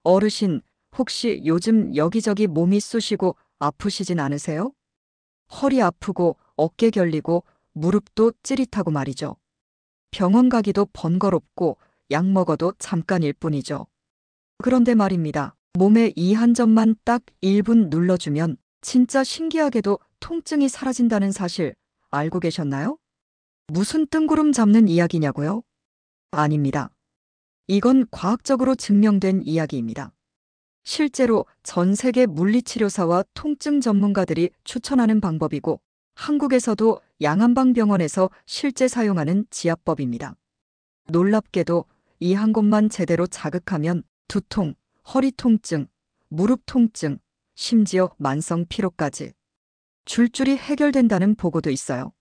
어르신, 혹시 요즘 여기저기 몸이 쑤시고 아프시진 않으세요? 허리 아프고 어깨 결리고 무릎도 찌릿하고 말이죠. 병원 가기도 번거롭고 약 먹어도 잠깐일 뿐이죠. 그런데 말입니다. 몸에 이 한 점만 딱 1분 눌러주면 진짜 신기하게도 통증이 사라진다는 사실 알고 계셨나요? 무슨 뜬구름 잡는 이야기냐고요? 아닙니다. 이건 과학적으로 증명된 이야기입니다. 실제로 전 세계 물리치료사와 통증 전문가들이 추천하는 방법이고 한국에서도 양안방병원에서 실제 사용하는 지압법입니다. 놀랍게도 이 한 곳만 제대로 자극하면 두통, 허리 통증, 무릎 통증, 심지어 만성 피로까지 줄줄이 해결된다는 보고도 있어요.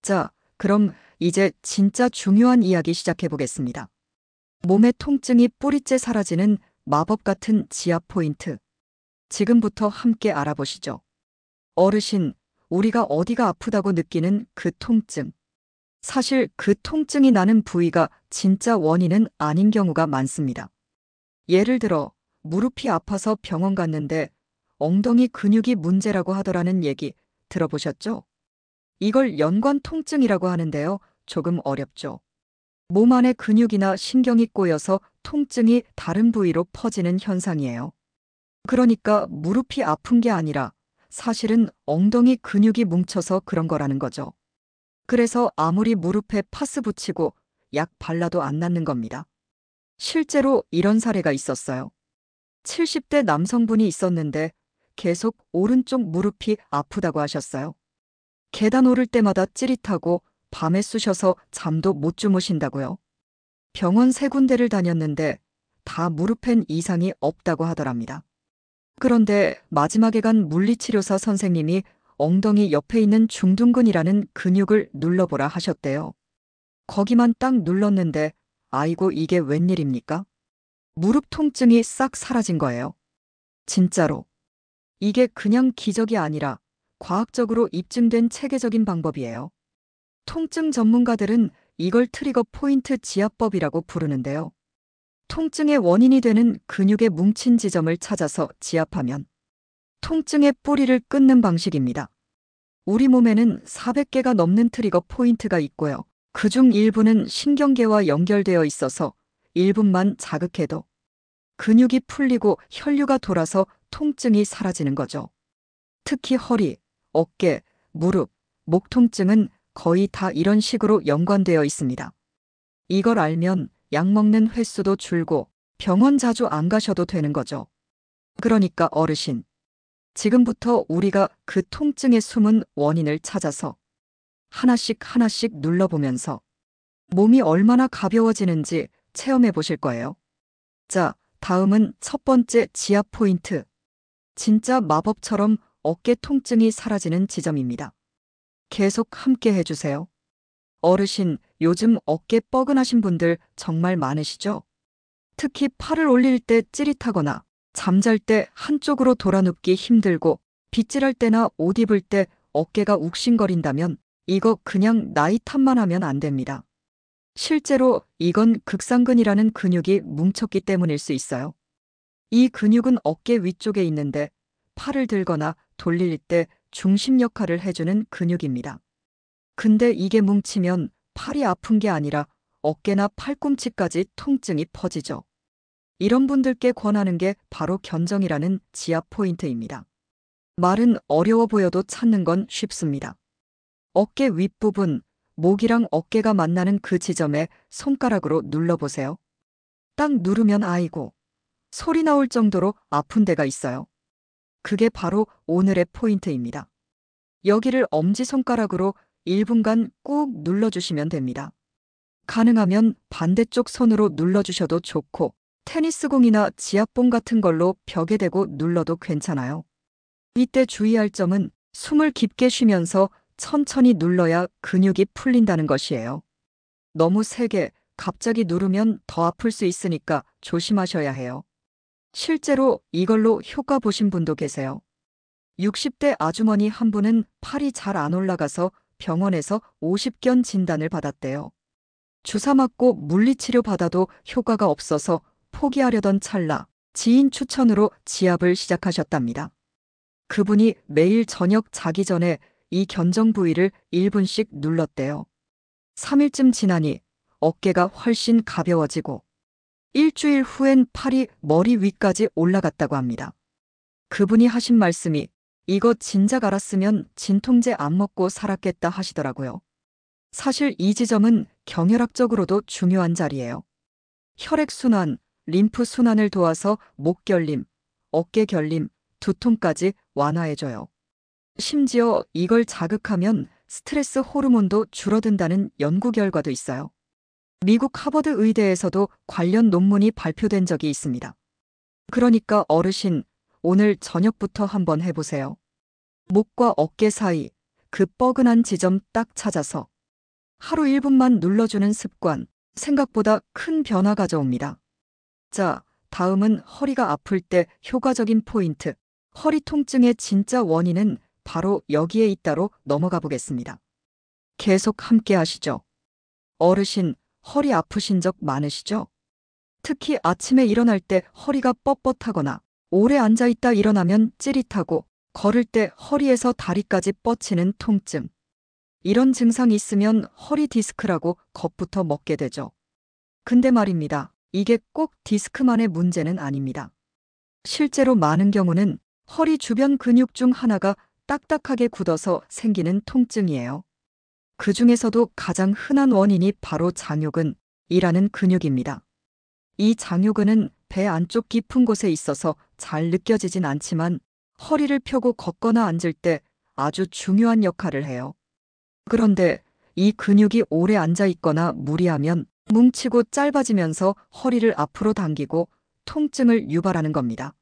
자, 그럼 이제 진짜 중요한 이야기 시작해 보겠습니다. 몸의 통증이 뿌리째 사라지는 마법 같은 지압 포인트. 지금부터 함께 알아보시죠. 어르신, 우리가 어디가 아프다고 느끼는 그 통증. 사실 그 통증이 나는 부위가 진짜 원인은 아닌 경우가 많습니다. 예를 들어, 무릎이 아파서 병원 갔는데 엉덩이 근육이 문제라고 하더라는 얘기 들어보셨죠? 이걸 연관 통증이라고 하는데요. 조금 어렵죠. 몸 안에 근육이나 신경이 꼬여서 통증이 다른 부위로 퍼지는 현상이에요. 그러니까 무릎이 아픈 게 아니라 사실은 엉덩이 근육이 뭉쳐서 그런 거라는 거죠. 그래서 아무리 무릎에 파스 붙이고 약 발라도 안 낫는 겁니다. 실제로 이런 사례가 있었어요. 70대 남성분이 있었는데 계속 오른쪽 무릎이 아프다고 하셨어요. 계단 오를 때마다 찌릿하고 밤에 쑤셔서 잠도 못 주무신다고요. 병원 3군데를 다녔는데 다 무릎엔 이상이 없다고 하더랍니다. 그런데 마지막에 간 물리치료사 선생님이 엉덩이 옆에 있는 중둔근이라는 근육을 눌러보라 하셨대요. 거기만 딱 눌렀는데 아이고 이게 웬일입니까? 무릎 통증이 싹 사라진 거예요. 진짜로. 이게 그냥 기적이 아니라 과학적으로 입증된 체계적인 방법이에요. 통증 전문가들은 이걸 트리거 포인트 지압법이라고 부르는데요. 통증의 원인이 되는 근육의 뭉친 지점을 찾아서 지압하면 통증의 뿌리를 끊는 방식입니다. 우리 몸에는 400개가 넘는 트리거 포인트가 있고요. 그중 일부는 신경계와 연결되어 있어서 1분만 자극해도 근육이 풀리고 혈류가 돌아서 통증이 사라지는 거죠. 특히 허리, 어깨, 무릎, 목 통증은 거의 다 이런 식으로 연관되어 있습니다. 이걸 알면 약 먹는 횟수도 줄고 병원 자주 안 가셔도 되는 거죠. 그러니까 어르신, 지금부터 우리가 그 통증의 숨은 원인을 찾아서 하나씩 하나씩 눌러보면서 몸이 얼마나 가벼워지는지 체험해 보실 거예요. 자, 다음은 첫 번째 지압 포인트. 진짜 마법처럼 어깨 통증이 사라지는 지점입니다. 계속 함께 해주세요. 어르신, 요즘 어깨 뻐근하신 분들 정말 많으시죠? 특히 팔을 올릴 때 찌릿하거나 잠잘 때 한쪽으로 돌아눕기 힘들고 빗질할 때나 옷 입을 때 어깨가 욱신거린다면 이거 그냥 나이 탓만 하면 안 됩니다. 실제로 이건 극상근이라는 근육이 뭉쳤기 때문일 수 있어요. 이 근육은 어깨 위쪽에 있는데 팔을 들거나 돌릴 때 중심 역할을 해주는 근육입니다. 근데 이게 뭉치면 팔이 아픈 게 아니라 어깨나 팔꿈치까지 통증이 퍼지죠. 이런 분들께 권하는 게 바로 견정이라는 지압 포인트입니다. 말은 어려워 보여도 찾는 건 쉽습니다. 어깨 윗부분, 목이랑 어깨가 만나는 그 지점에 손가락으로 눌러보세요. 딱 누르면 아이고, 소리 나올 정도로 아픈 데가 있어요. 그게 바로 오늘의 포인트입니다. 여기를 엄지손가락으로 1분간 꾹 눌러주시면 됩니다. 가능하면 반대쪽 손으로 눌러주셔도 좋고 테니스공이나 지압봉 같은 걸로 벽에 대고 눌러도 괜찮아요. 이때 주의할 점은 숨을 깊게 쉬면서 천천히 눌러야 근육이 풀린다는 것이에요. 너무 세게 갑자기 누르면 더 아플 수 있으니까 조심하셔야 해요. 실제로 이걸로 효과 보신 분도 계세요. 60대 아주머니 한 분은 팔이 잘 안 올라가서 병원에서 50견 진단을 받았대요. 주사 맞고 물리치료 받아도 효과가 없어서 포기하려던 찰나 지인 추천으로 지압을 시작하셨답니다. 그분이 매일 저녁 자기 전에 이 견정 부위를 1분씩 눌렀대요. 3일쯤 지나니 어깨가 훨씬 가벼워지고 일주일 후엔 팔이 머리 위까지 올라갔다고 합니다. 그분이 하신 말씀이 이거 진작 알았으면 진통제 안 먹고 살았겠다 하시더라고요. 사실 이 지점은 경혈학적으로도 중요한 자리예요. 혈액순환, 림프순환을 도와서 목 결림, 어깨 결림, 두통까지 완화해줘요. 심지어 이걸 자극하면 스트레스 호르몬도 줄어든다는 연구 결과도 있어요. 미국 하버드 의대에서도 관련 논문이 발표된 적이 있습니다. 그러니까 어르신, 오늘 저녁부터 한번 해보세요. 목과 어깨 사이 그 뻐근한 지점 딱 찾아서 하루 1분만 눌러주는 습관, 생각보다 큰 변화 가져옵니다. 자, 다음은 허리가 아플 때 효과적인 포인트. 허리 통증의 진짜 원인은 바로 여기에 있다로 넘어가 보겠습니다. 계속 함께 하시죠. 어르신, 허리 아프신 적 많으시죠? 특히 아침에 일어날 때 허리가 뻣뻣하거나 오래 앉아있다 일어나면 찌릿하고 걸을 때 허리에서 다리까지 뻗치는 통증. 이런 증상이 있으면 허리 디스크라고 겁부터 먹게 되죠. 근데 말입니다. 이게 꼭 디스크만의 문제는 아닙니다. 실제로 많은 경우는 허리 주변 근육 중 하나가 딱딱하게 굳어서 생기는 통증이에요. 그 중에서도 가장 흔한 원인이 바로 장요근이라는 근육입니다. 이 장요근은 배 안쪽 깊은 곳에 있어서 잘 느껴지진 않지만 허리를 펴고 걷거나 앉을 때 아주 중요한 역할을 해요. 그런데 이 근육이 오래 앉아 있거나 무리하면 뭉치고 짧아지면서 허리를 앞으로 당기고 통증을 유발하는 겁니다.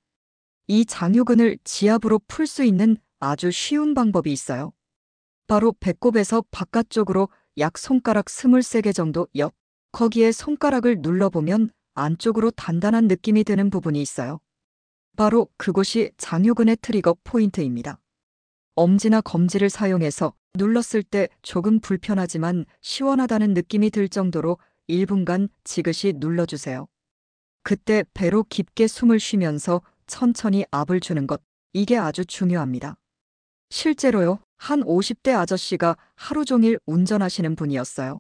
이 장요근을 지압으로 풀 수 있는 아주 쉬운 방법이 있어요. 바로 배꼽에서 바깥쪽으로 약 손가락 23개 정도 옆, 거기에 손가락을 눌러보면 안쪽으로 단단한 느낌이 드는 부분이 있어요. 바로 그곳이 장요근의 트리거 포인트입니다. 엄지나 검지를 사용해서 눌렀을 때 조금 불편하지만 시원하다는 느낌이 들 정도로 1분간 지그시 눌러주세요. 그때 배로 깊게 숨을 쉬면서 천천히 압을 주는 것, 이게 아주 중요합니다. 실제로요, 한 50대 아저씨가 하루 종일 운전하시는 분이었어요.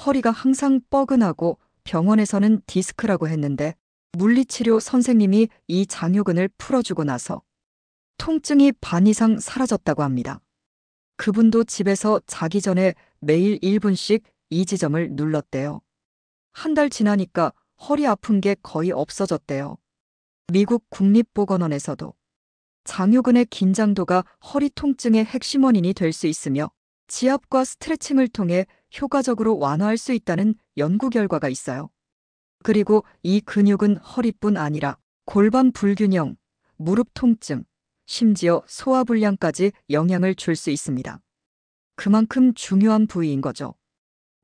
허리가 항상 뻐근하고 병원에서는 디스크라고 했는데 물리치료 선생님이 이 장요근을 풀어주고 나서 통증이 반 이상 사라졌다고 합니다. 그분도 집에서 자기 전에 매일 1분씩 이 지점을 눌렀대요. 한 달 지나니까 허리 아픈 게 거의 없어졌대요. 미국 국립보건원에서도 장요근의 긴장도가 허리 통증의 핵심 원인이 될 수 있으며 지압과 스트레칭을 통해 효과적으로 완화할 수 있다는 연구 결과가 있어요. 그리고 이 근육은 허리뿐 아니라 골반 불균형, 무릎 통증, 심지어 소화불량까지 영향을 줄 수 있습니다. 그만큼 중요한 부위인 거죠.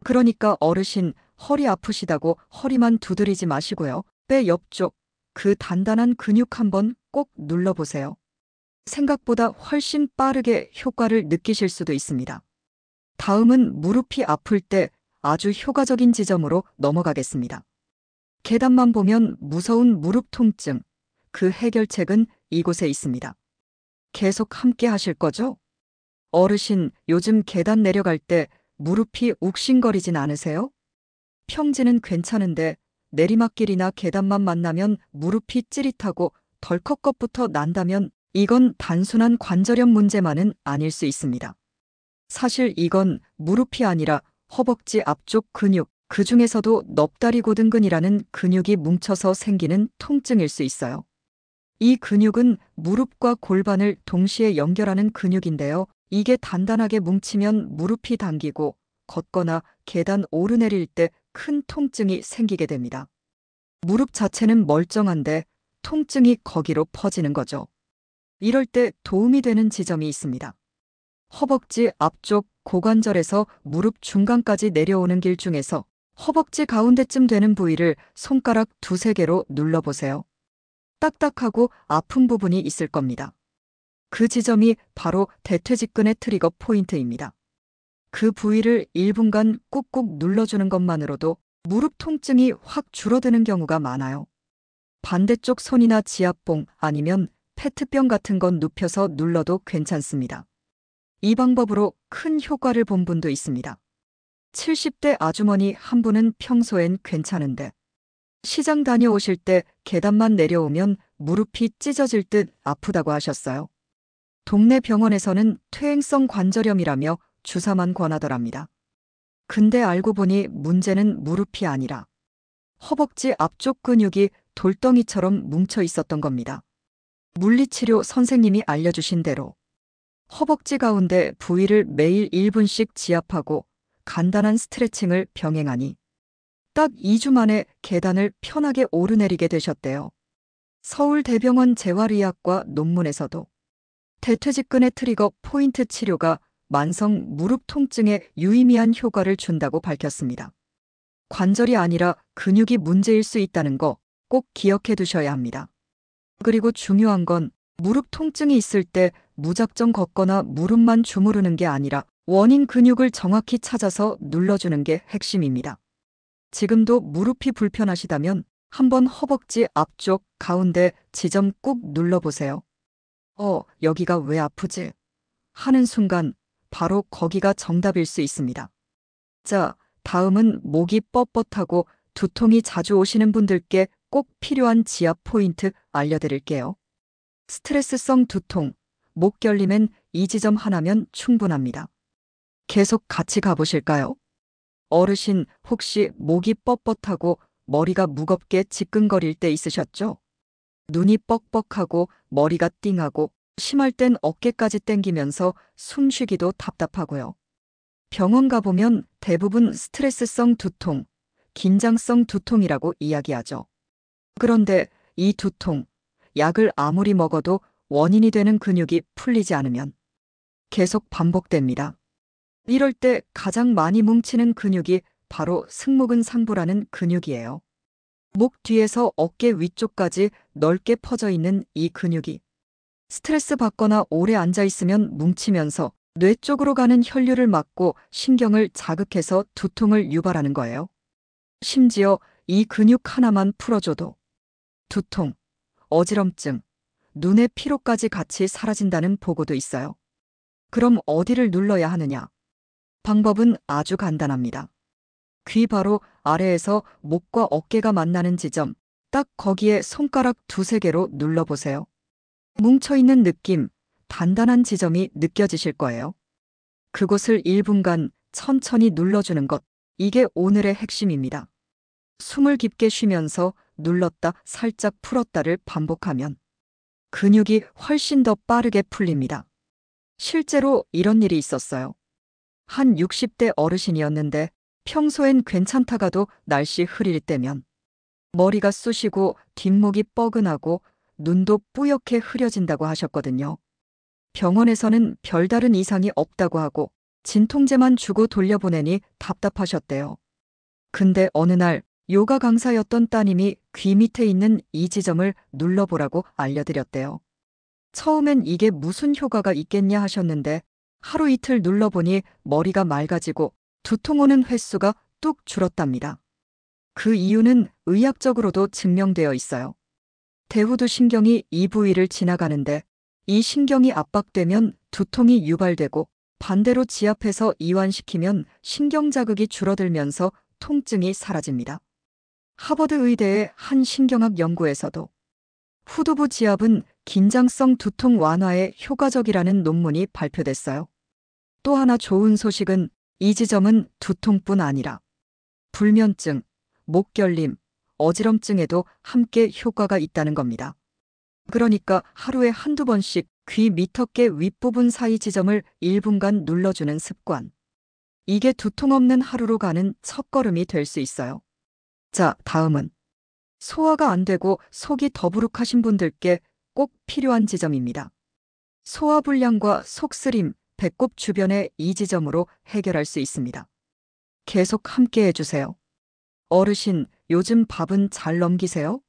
그러니까 어르신, 허리 아프시다고 허리만 두드리지 마시고요. 배 옆쪽, 그 단단한 근육 한번 꼭 눌러보세요. 생각보다 훨씬 빠르게 효과를 느끼실 수도 있습니다. 다음은 무릎이 아플 때 아주 효과적인 지점으로 넘어가겠습니다. 계단만 보면 무서운 무릎 통증, 그 해결책은 이곳에 있습니다. 계속 함께 하실 거죠? 어르신, 요즘 계단 내려갈 때 무릎이 욱신거리진 않으세요? 평지는 괜찮은데 내리막길이나 계단만 만나면 무릎이 찌릿하고 덜컥 것부터 난다면 이건 단순한 관절염 문제만은 아닐 수 있습니다. 사실 이건 무릎이 아니라 허벅지 앞쪽 근육, 그 중에서도 넙다리 고등근이라는 근육이 뭉쳐서 생기는 통증일 수 있어요. 이 근육은 무릎과 골반을 동시에 연결하는 근육인데요. 이게 단단하게 뭉치면 무릎이 당기고 걷거나 계단 오르내릴 때 큰 통증이 생기게 됩니다. 무릎 자체는 멀쩡한데 통증이 거기로 퍼지는 거죠. 이럴 때 도움이 되는 지점이 있습니다. 허벅지 앞쪽 고관절에서 무릎 중간까지 내려오는 길 중에서 허벅지 가운데쯤 되는 부위를 손가락 2-3개로 눌러보세요. 딱딱하고 아픈 부분이 있을 겁니다. 그 지점이 바로 대퇴직근의 트리거 포인트입니다. 그 부위를 1분간 꾹꾹 눌러주는 것만으로도 무릎 통증이 확 줄어드는 경우가 많아요. 반대쪽 손이나 지압봉 아니면 페트병 같은 건 눕혀서 눌러도 괜찮습니다. 이 방법으로 큰 효과를 본 분도 있습니다. 70대 아주머니 한 분은 평소엔 괜찮은데 시장 다녀오실 때 계단만 내려오면 무릎이 찢어질 듯 아프다고 하셨어요. 동네 병원에서는 퇴행성 관절염이라며 주사만 권하더랍니다. 근데 알고 보니 문제는 무릎이 아니라 허벅지 앞쪽 근육이 돌덩이처럼 뭉쳐 있었던 겁니다. 물리치료 선생님이 알려주신 대로 허벅지 가운데 부위를 매일 1분씩 지압하고 간단한 스트레칭을 병행하니 딱 2주 만에 계단을 편하게 오르내리게 되셨대요. 서울대병원 재활의학과 논문에서도 대퇴직근의 트리거 포인트 치료가 만성 무릎 통증에 유의미한 효과를 준다고 밝혔습니다. 관절이 아니라 근육이 문제일 수 있다는 거 꼭 기억해 두셔야 합니다. 그리고 중요한 건 무릎 통증이 있을 때 무작정 걷거나 무릎만 주무르는 게 아니라 원인 근육을 정확히 찾아서 눌러주는 게 핵심입니다. 지금도 무릎이 불편하시다면 한번 허벅지 앞쪽 가운데 지점 꾹 눌러보세요. 여기가 왜 아프지? 하는 순간 바로 거기가 정답일 수 있습니다. 자, 다음은 목이 뻣뻣하고 두통이 자주 오시는 분들께 꼭 필요한 지압 포인트 알려드릴게요. 스트레스성 두통, 목 결림엔 이 지점 하나면 충분합니다. 계속 같이 가보실까요? 어르신 혹시 목이 뻣뻣하고 머리가 무겁게 지끈거릴 때 있으셨죠? 눈이 뻑뻑하고 머리가 띵하고 심할 땐 어깨까지 땡기면서 숨쉬기도 답답하고요. 병원 가보면 대부분 스트레스성 두통, 긴장성 두통이라고 이야기하죠. 그런데 이 두통, 약을 아무리 먹어도 원인이 되는 근육이 풀리지 않으면 계속 반복됩니다. 이럴 때 가장 많이 뭉치는 근육이 바로 승모근상부라는 근육이에요. 목 뒤에서 어깨 위쪽까지 넓게 퍼져 있는 이 근육이 스트레스 받거나 오래 앉아 있으면 뭉치면서 뇌 쪽으로 가는 혈류를 막고 신경을 자극해서 두통을 유발하는 거예요. 심지어 이 근육 하나만 풀어줘도 두통, 어지럼증, 눈의 피로까지 같이 사라진다는 보고도 있어요. 그럼 어디를 눌러야 하느냐? 방법은 아주 간단합니다. 귀 바로 아래에서 목과 어깨가 만나는 지점, 딱 거기에 손가락 2~3개로 눌러보세요. 뭉쳐있는 느낌, 단단한 지점이 느껴지실 거예요. 그곳을 1분간 천천히 눌러주는 것, 이게 오늘의 핵심입니다. 숨을 깊게 쉬면서 눌렀다 살짝 풀었다를 반복하면 근육이 훨씬 더 빠르게 풀립니다. 실제로 이런 일이 있었어요. 한 60대 어르신이었는데 평소엔 괜찮다가도 날씨 흐릴 때면 머리가 쑤시고 뒷목이 뻐근하고 눈도 뿌옇게 흐려진다고 하셨거든요. 병원에서는 별다른 이상이 없다고 하고 진통제만 주고 돌려보내니 답답하셨대요. 근데 어느 날 요가 강사였던 따님이 귀 밑에 있는 이 지점을 눌러보라고 알려드렸대요. 처음엔 이게 무슨 효과가 있겠냐 하셨는데 하루 이틀 눌러보니 머리가 맑아지고 두통 오는 횟수가 뚝 줄었답니다. 그 이유는 의학적으로도 증명되어 있어요. 대후두 신경이 이 부위를 지나가는데 이 신경이 압박되면 두통이 유발되고 반대로 지압해서 이완시키면 신경 자극이 줄어들면서 통증이 사라집니다. 하버드 의대의 한 신경학 연구에서도 후두부 지압은 긴장성 두통 완화에 효과적이라는 논문이 발표됐어요. 또 하나 좋은 소식은 이 지점은 두통뿐 아니라 불면증, 목 결림, 어지럼증에도 함께 효과가 있다는 겁니다. 그러니까 하루에 한두 번씩 귀 밑어깨 윗부분 사이 지점을 1분간 눌러주는 습관. 이게 두통 없는 하루로 가는 첫걸음이 될 수 있어요. 자, 다음은 소화가 안 되고 속이 더부룩하신 분들께 꼭 필요한 지점입니다. 소화불량과 속쓰림, 배꼽 주변의 이 지점으로 해결할 수 있습니다. 계속 함께 해주세요. 어르신, 요즘 밥은 잘 넘기세요?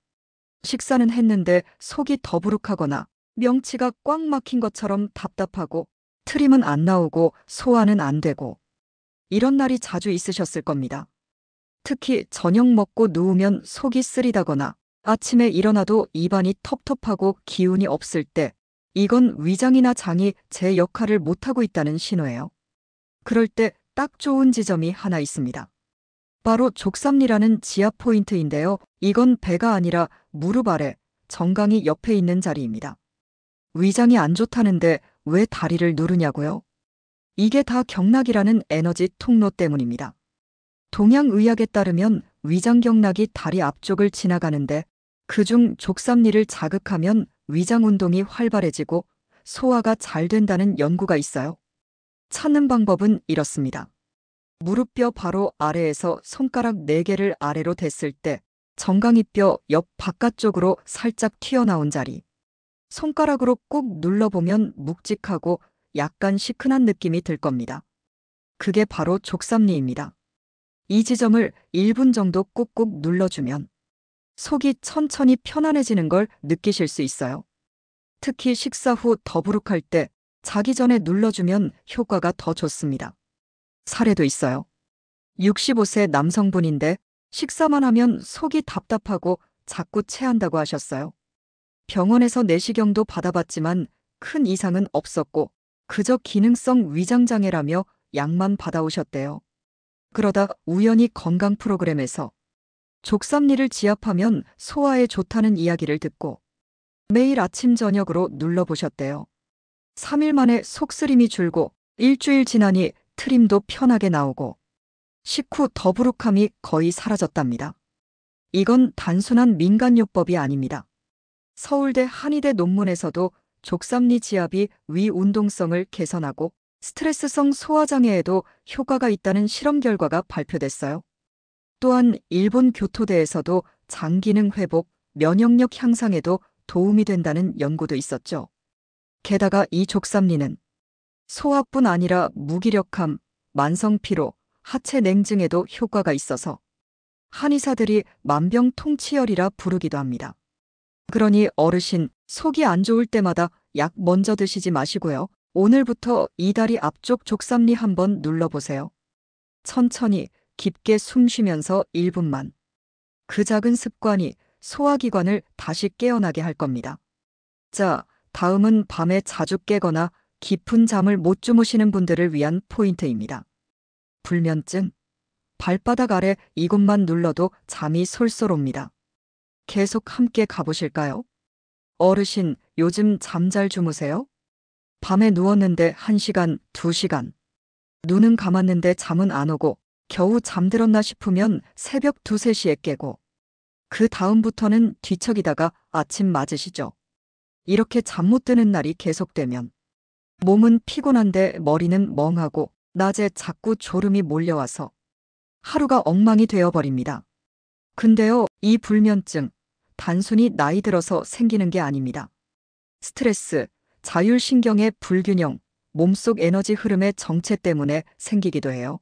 식사는 했는데 속이 더부룩하거나 명치가 꽉 막힌 것처럼 답답하고 트림은 안 나오고 소화는 안 되고 이런 날이 자주 있으셨을 겁니다. 특히 저녁 먹고 누우면 속이 쓰리다거나 아침에 일어나도 입안이 텁텁하고 기운이 없을 때 이건 위장이나 장이 제 역할을 못하고 있다는 신호예요. 그럴 때 딱 좋은 지점이 하나 있습니다. 바로 족삼리라는 지압 포인트인데요. 이건 배가 아니라 무릎 아래, 정강이 옆에 있는 자리입니다. 위장이 안 좋다는데 왜 다리를 누르냐고요? 이게 다 경락이라는 에너지 통로 때문입니다. 동양의학에 따르면 위장경락이 다리 앞쪽을 지나가는데 그중 족삼리를 자극하면 위장 운동이 활발해지고 소화가 잘 된다는 연구가 있어요. 찾는 방법은 이렇습니다. 무릎뼈 바로 아래에서 손가락 4개를 아래로 댔을 때 정강이뼈 옆 바깥쪽으로 살짝 튀어나온 자리. 손가락으로 꾹 눌러보면 묵직하고 약간 시큰한 느낌이 들 겁니다. 그게 바로 족삼리입니다. 이 지점을 1분 정도 꾹꾹 눌러주면 속이 천천히 편안해지는 걸 느끼실 수 있어요. 특히 식사 후 더부룩할 때 자기 전에 눌러주면 효과가 더 좋습니다. 사례도 있어요. 65세 남성분인데 식사만 하면 속이 답답하고 자꾸 체한다고 하셨어요. 병원에서 내시경도 받아봤지만 큰 이상은 없었고 그저 기능성 위장장애라며 약만 받아오셨대요. 그러다 우연히 건강 프로그램에서 족삼리를 지압하면 소화에 좋다는 이야기를 듣고 매일 아침 저녁으로 눌러보셨대요. 3일 만에 속쓰림이 줄고 일주일 지나니 트림도 편하게 나오고 식후 더부룩함이 거의 사라졌답니다. 이건 단순한 민간요법이 아닙니다. 서울대 한의대 논문에서도 족삼리 지압이 위 운동성을 개선하고 스트레스성 소화장애에도 효과가 있다는 실험 결과가 발표됐어요. 또한 일본 교토대에서도 장 기능 회복, 면역력 향상에도 도움이 된다는 연구도 있었죠. 게다가 이 족삼리는 소화뿐 아니라 무기력함, 만성피로, 하체 냉증에도 효과가 있어서 한의사들이 만병통치열이라 부르기도 합니다. 그러니 어르신, 속이 안 좋을 때마다 약 먼저 드시지 마시고요. 오늘부터 이 다리 앞쪽 족삼리 한번 눌러보세요. 천천히 깊게 숨 쉬면서 1분만. 그 작은 습관이 소화기관을 다시 깨어나게 할 겁니다. 자, 다음은 밤에 자주 깨거나 깊은 잠을 못 주무시는 분들을 위한 포인트입니다. 불면증. 발바닥 아래 이곳만 눌러도 잠이 솔솔 옵니다. 계속 함께 가보실까요? 어르신, 요즘 잠 잘 주무세요? 밤에 누웠는데 1시간, 2시간. 눈은 감았는데 잠은 안 오고 겨우 잠들었나 싶으면 새벽 2, 3시에 깨고 그 다음부터는 뒤척이다가 아침 맞으시죠? 이렇게 잠 못 드는 날이 계속되면 몸은 피곤한데 머리는 멍하고 낮에 자꾸 졸음이 몰려와서 하루가 엉망이 되어버립니다. 근데요, 이 불면증 단순히 나이 들어서 생기는 게 아닙니다. 스트레스, 자율신경의 불균형, 몸속 에너지 흐름의 정체 때문에 생기기도 해요.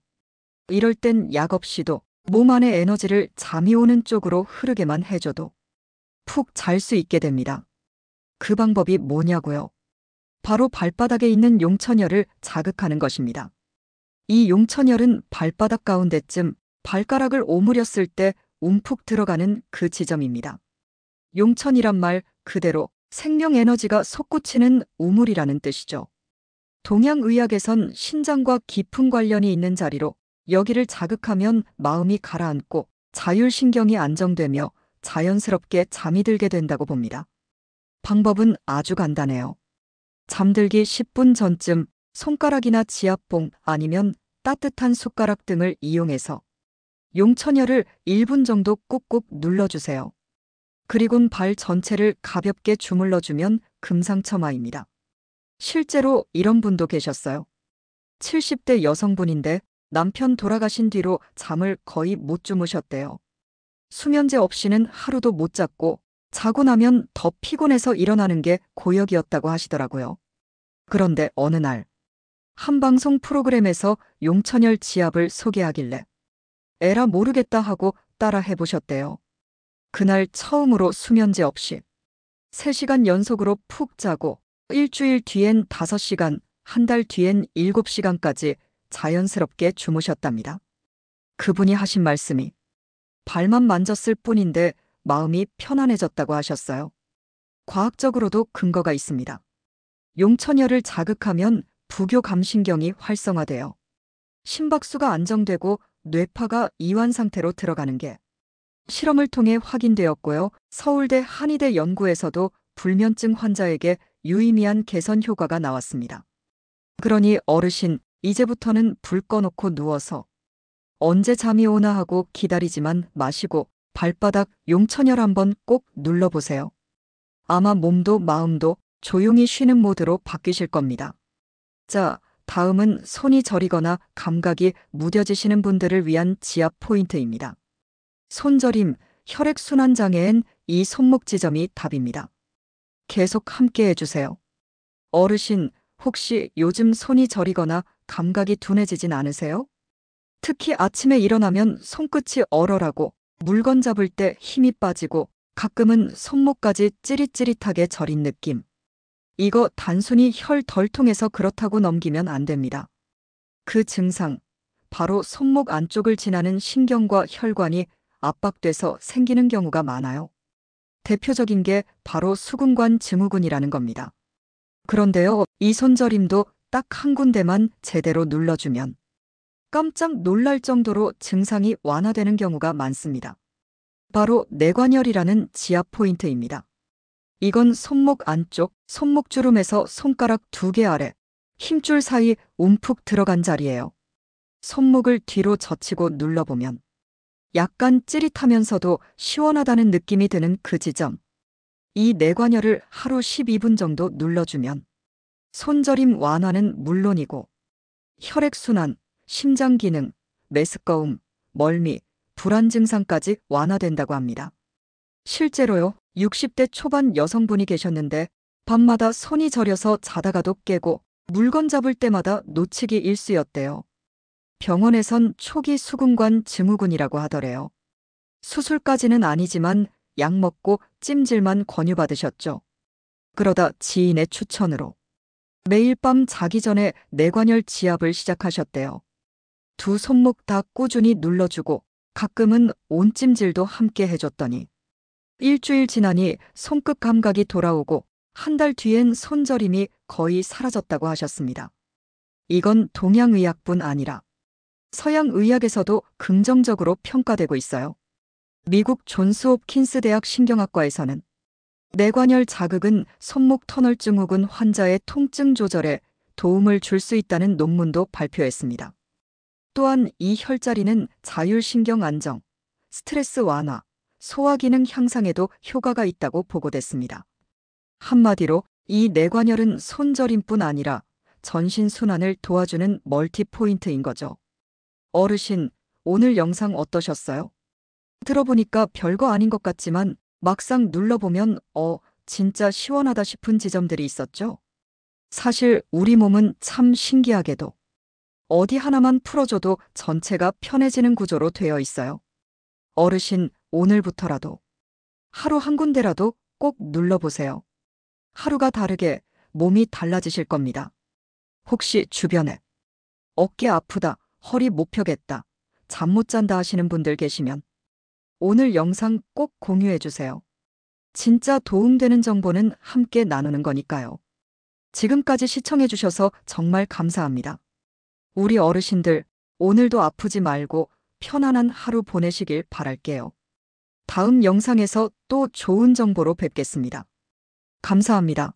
이럴 땐 약 없이도 몸 안의 에너지를 잠이 오는 쪽으로 흐르게만 해줘도 푹 잘 수 있게 됩니다. 그 방법이 뭐냐고요? 바로 발바닥에 있는 용천혈을 자극하는 것입니다. 이 용천혈은 발바닥 가운데쯤 발가락을 오므렸을 때 움푹 들어가는 그 지점입니다. 용천이란 말 그대로 생명 에너지가 솟구치는 우물이라는 뜻이죠. 동양의학에선 신장과 깊은 관련이 있는 자리로 여기를 자극하면 마음이 가라앉고 자율신경이 안정되며 자연스럽게 잠이 들게 된다고 봅니다. 방법은 아주 간단해요. 잠들기 10분 전쯤 손가락이나 지압봉 아니면 따뜻한 숟가락 등을 이용해서 용천혈을 1분 정도 꾹꾹 눌러주세요. 그리곤 발 전체를 가볍게 주물러주면 금상첨화입니다. 실제로 이런 분도 계셨어요. 70대 여성분인데 남편 돌아가신 뒤로 잠을 거의 못 주무셨대요. 수면제 없이는 하루도 못 잤고 자고 나면 더 피곤해서 일어나는 게 고역이었다고 하시더라고요. 그런데 어느 날 한 방송 프로그램에서 용천혈 지압을 소개하길래 에라 모르겠다 하고 따라 해보셨대요. 그날 처음으로 수면제 없이 3시간 연속으로 푹 자고 일주일 뒤엔 5시간, 한 달 뒤엔 7시간까지 자연스럽게 주무셨답니다. 그분이 하신 말씀이 발만 만졌을 뿐인데 마음이 편안해졌다고 하셨어요. 과학적으로도 근거가 있습니다. 용천혈을 자극하면 부교감신경이 활성화되어 심박수가 안정되고 뇌파가 이완 상태로 들어가는 게 실험을 통해 확인되었고요. 서울대 한의대 연구에서도 불면증 환자에게 유의미한 개선 효과가 나왔습니다. 그러니 어르신, 이제부터는 불 꺼놓고 누워서 언제 잠이 오나 하고 기다리지만 마시고 발바닥 용천혈 한번 꼭 눌러보세요. 아마 몸도 마음도 조용히 쉬는 모드로 바뀌실 겁니다. 자, 다음은 손이 저리거나 감각이 무뎌지시는 분들을 위한 지압 포인트입니다. 손저림, 혈액순환 장애엔 이 손목 지점이 답입니다. 계속 함께 해주세요. 어르신, 혹시 요즘 손이 저리거나 감각이 둔해지진 않으세요? 특히 아침에 일어나면 손끝이 얼얼하고 물건 잡을 때 힘이 빠지고 가끔은 손목까지 찌릿찌릿하게 저린 느낌. 이거 단순히 혈 덜 통해서 그렇다고 넘기면 안 됩니다. 그 증상, 바로 손목 안쪽을 지나는 신경과 혈관이 압박돼서 생기는 경우가 많아요. 대표적인 게 바로 수근관 증후군이라는 겁니다. 그런데요, 이 손저림도 딱 한 군데만 제대로 눌러주면 깜짝 놀랄 정도로 증상이 완화되는 경우가 많습니다. 바로 내관혈이라는 지압 포인트입니다. 이건 손목 안쪽, 손목주름에서 손가락 2개 아래, 힘줄 사이 움푹 들어간 자리예요. 손목을 뒤로 젖히고 눌러보면 약간 찌릿하면서도 시원하다는 느낌이 드는 그 지점. 이 내관혈을 하루 12분 정도 눌러주면 손저림 완화는 물론이고 혈액순환, 심장기능, 메스꺼움, 멀미, 불안 증상까지 완화된다고 합니다. 실제로요, 60대 초반 여성분이 계셨는데 밤마다 손이 저려서 자다가도 깨고 물건 잡을 때마다 놓치기 일쑤였대요. 병원에선 초기 수근관 증후군이라고 하더래요. 수술까지는 아니지만 약 먹고 찜질만 권유받으셨죠. 그러다 지인의 추천으로 매일 밤 자기 전에 내관혈 지압을 시작하셨대요. 두 손목 다 꾸준히 눌러주고 가끔은 온찜질도 함께 해줬더니 일주일 지나니 손끝 감각이 돌아오고 한 달 뒤엔 손저림이 거의 사라졌다고 하셨습니다. 이건 동양의학뿐 아니라 서양의학에서도 긍정적으로 평가되고 있어요. 미국 존스 홉킨스 대학 신경학과에서는 내관혈 자극은 손목 터널 증후군 환자의 통증 조절에 도움을 줄 수 있다는 논문도 발표했습니다. 또한 이 혈자리는 자율신경 안정, 스트레스 완화, 소화기능 향상에도 효과가 있다고 보고됐습니다. 한마디로 이 내관혈은 손저림뿐 아니라 전신순환을 도와주는 멀티포인트인 거죠. 어르신, 오늘 영상 어떠셨어요? 들어보니까 별거 아닌 것 같지만 막상 눌러보면 진짜 시원하다 싶은 지점들이 있었죠? 사실 우리 몸은 참 신기하게도 어디 하나만 풀어줘도 전체가 편해지는 구조로 되어 있어요. 어르신, 오늘부터라도 하루 한 군데라도 꼭 눌러보세요. 하루가 다르게 몸이 달라지실 겁니다. 혹시 주변에 어깨 아프다, 허리 못 펴겠다, 잠 못 잔다 하시는 분들 계시면 오늘 영상 꼭 공유해 주세요. 진짜 도움되는 정보는 함께 나누는 거니까요. 지금까지 시청해 주셔서 정말 감사합니다. 우리 어르신들, 오늘도 아프지 말고 편안한 하루 보내시길 바랄게요. 다음 영상에서 또 좋은 정보로 뵙겠습니다. 감사합니다.